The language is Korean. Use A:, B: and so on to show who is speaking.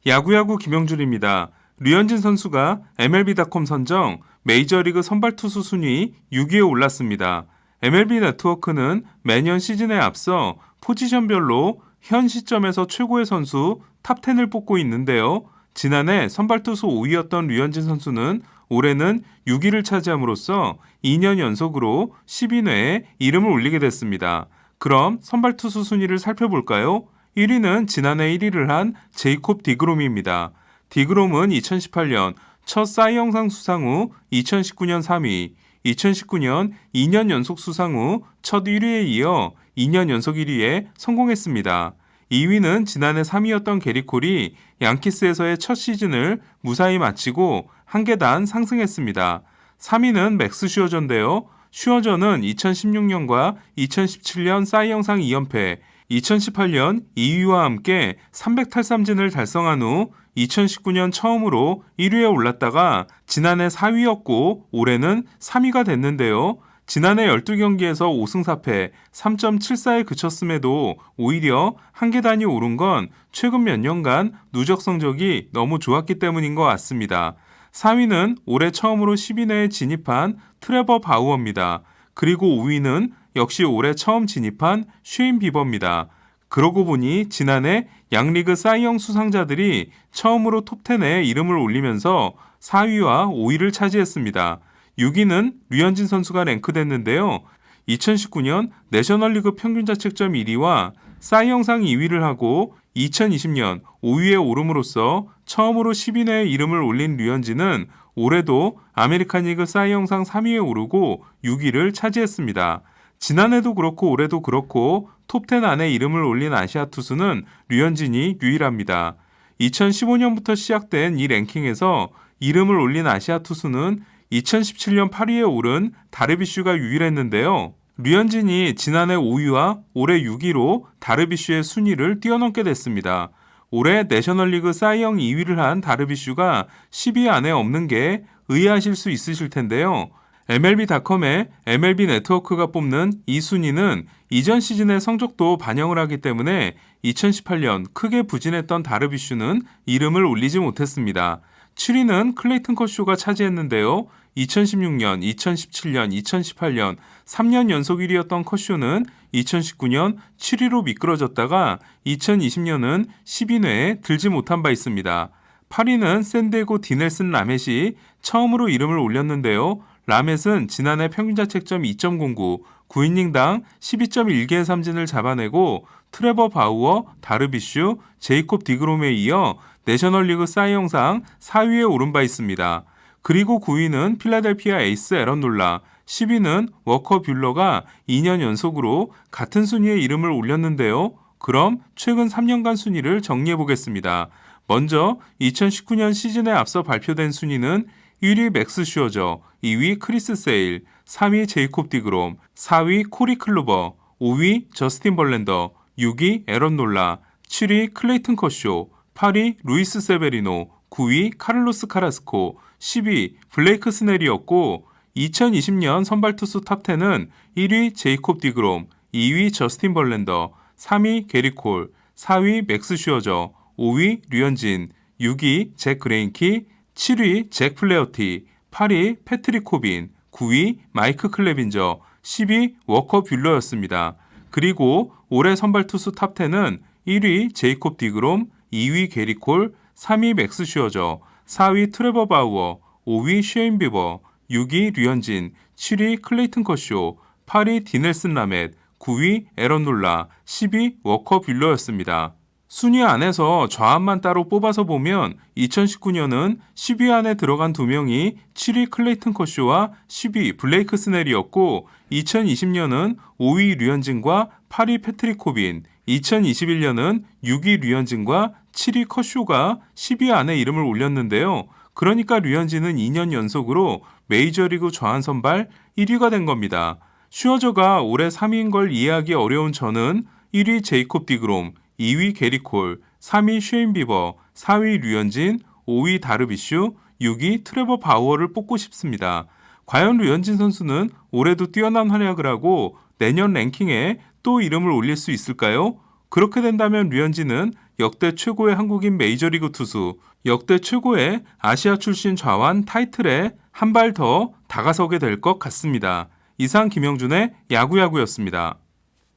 A: 야구야구 김영준입니다. 류현진 선수가 MLB.com 선정 메이저리그 선발 투수 순위 6위에 올랐습니다. MLB 네트워크는 매년 시즌에 앞서 포지션별로 현 시점에서 최고의 선수 탑10을 뽑고 있는데요. 지난해 선발 투수 5위였던 류현진 선수는 올해는 6위를 차지함으로써 2년 연속으로 10위 내에 이름을 올리게 됐습니다. 그럼 선발 투수 순위를 살펴볼까요? 1위는 지난해 1위를 한 제이콥 디그롬입니다. 디그롬은 2018년 첫 사이 영상 수상 후 2019년 3위, 2019년 2년 연속 수상 후 첫 1위에 이어 2년 연속 1위에 성공했습니다. 2위는 지난해 3위였던 게리 콜이 양키스에서의 첫 시즌을 무사히 마치고 한 계단 상승했습니다. 3위는 맥스 슈어저인데요. 슈어저는 2016년과 2017년 사이 영상 2연패, 2018년 2위와 함께 300탈삼진을 달성한 후 2019년 처음으로 1위에 올랐다가 지난해 4위였고 올해는 3위가 됐는데요. 지난해 12경기에서 5승 4패 3.74에 그쳤음에도 오히려 한 계단이 오른 건 최근 몇 년간 누적 성적이 너무 좋았기 때문인 것 같습니다. 4위는 올해 처음으로 10위 내에 진입한 트레버 바우어입니다. 그리고 5위는 역시 올해 처음 진입한 쉐인 비버입니다. 그러고 보니 지난해 양리그 사이영 수상자들이 처음으로 톱10에 이름을 올리면서 4위와 5위를 차지했습니다. 6위는 류현진 선수가 랭크됐는데요. 2019년 내셔널리그 평균자책점 1위와 사이영상 2위를 하고 2020년 5위에 오름으로써 처음으로 10위 내에 이름을 올린 류현진은 올해도 아메리칸 리그 사이영상 3위에 오르고 6위를 차지했습니다. 지난해도 그렇고 올해도 그렇고 톱10 안에 이름을 올린 아시아 투수는 류현진이 유일합니다. 2015년부터 시작된 이 랭킹에서 이름을 올린 아시아 투수는 2017년 8위에 오른 다르비슈가 유일했는데요. 류현진이 지난해 5위와 올해 6위로 다르비슈의 순위를 뛰어넘게 됐습니다. 올해 내셔널리그 사이영 2위를 한 다르비슈가 10위 안에 없는 게 의아하실 수 있으실 텐데요. MLB.com의 MLB 네트워크가 뽑는 이 순위는 이전 시즌의 성적도 반영을 하기 때문에 2018년 크게 부진했던 다르비슈는 이름을 올리지 못했습니다. 7위는 클레이튼 커쇼가 차지했는데요. 2016년, 2017년, 2018년 3년 연속 1위였던 커쇼는 2019년 7위로 미끄러졌다가 2020년은 10위 내에 들지 못한 바 있습니다. 8위는 샌디에고 디넬슨 라멧이 처음으로 이름을 올렸는데요. 라멧은 지난해 평균자책점 2.09, 9이닝당 12.1개의 삼진을 잡아내고 트레버 바우어, 다르비슈, 제이콥 디그롬에 이어 내셔널리그 사이영상 4위에 오른 바 있습니다. 그리고 9위는 필라델피아 에이스 에런 놀라, 10위는 워커 뷰러가 2년 연속으로 같은 순위에 이름을 올렸는데요. 그럼 최근 3년간 순위를 정리해 보겠습니다. 먼저 2019년 시즌에 앞서 발표된 순위는 1위 맥스 슈어저, 2위 크리스 세일, 3위 제이콥 디그롬, 4위 코리 클루버, 5위 저스틴 벌랜더, 6위 에런 놀라, 7위 클레이튼 커쇼, 8위 루이스 세베리노, 9위 카를로스 카라스코, 10위 블레이크 스넬이었고 2020년 선발투수 탑10은 1위 제이콥 디그롬, 2위 저스틴 벌랜더, 3위 게리 콜, 4위 맥스 슈어저, 5위 류현진, 6위 잭 그레인키, 7위 잭 플레어티, 8위 패트릭 코빈, 9위 마이크 클레빈저, 10위 워커 뷰러였습니다. 그리고 올해 선발투수 탑10은 1위 제이콥 디그롬, 2위 게리 콜, 3위 맥스 슈어저, 4위 트레버 바우어, 5위 쉐인 비버, 6위 류현진, 7위 클레이튼 커쇼, 8위 디넬슨 라멧, 9위 에런 놀라, 10위 워커 뷰러였습니다. 순위 안에서 좌완만 따로 뽑아서 보면 2019년은 10위 안에 들어간 2명이 7위 클레이튼 커쇼와 10위 블레이크 스넬이었고 2020년은 5위 류현진과 8위 패트릭 코빈, 2021년은 6위 류현진과 7위 커쇼가 10위 안에 이름을 올렸는데요. 그러니까 류현진은 2년 연속으로 메이저리그 좌완 선발 1위가 된 겁니다. 슈어저가 올해 3위인 걸 이해하기 어려운 저는 1위 제이콥 디그롬, 2위 게리 콜, 3위 쉐인 비버, 4위 류현진, 5위 다르비슈, 6위 트레버 바우어를 뽑고 싶습니다. 과연 류현진 선수는 올해도 뛰어난 활약을 하고 내년 랭킹에 또 이름을 올릴 수 있을까요? 그렇게 된다면 류현진은 역대 최고의 한국인 메이저리그 투수, 역대 최고의 아시아 출신 좌완 타이틀에 한 발 더 다가서게 될 것 같습니다. 이상 김영준의 야구야구였습니다.